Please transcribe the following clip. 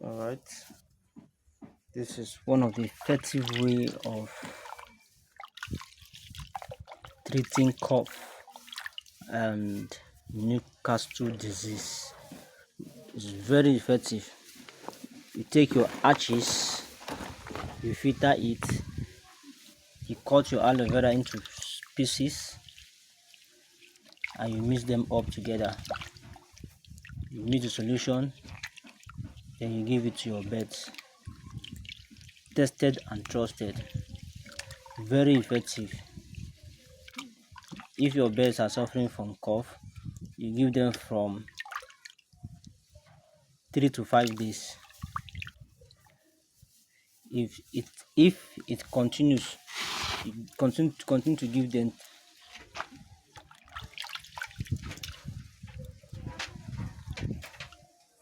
All right, this is one of the effective way of treating cough and Newcastle disease. It's very effective. You take your ashes, you filter it, you cut your aloe vera into pieces, and you mix them up together. You mix the solution, then you give it to your birds. Tested and trusted. Very effective. If your birds are suffering from cough, you give them from 3 to 5 days. If it continues, you continue to give them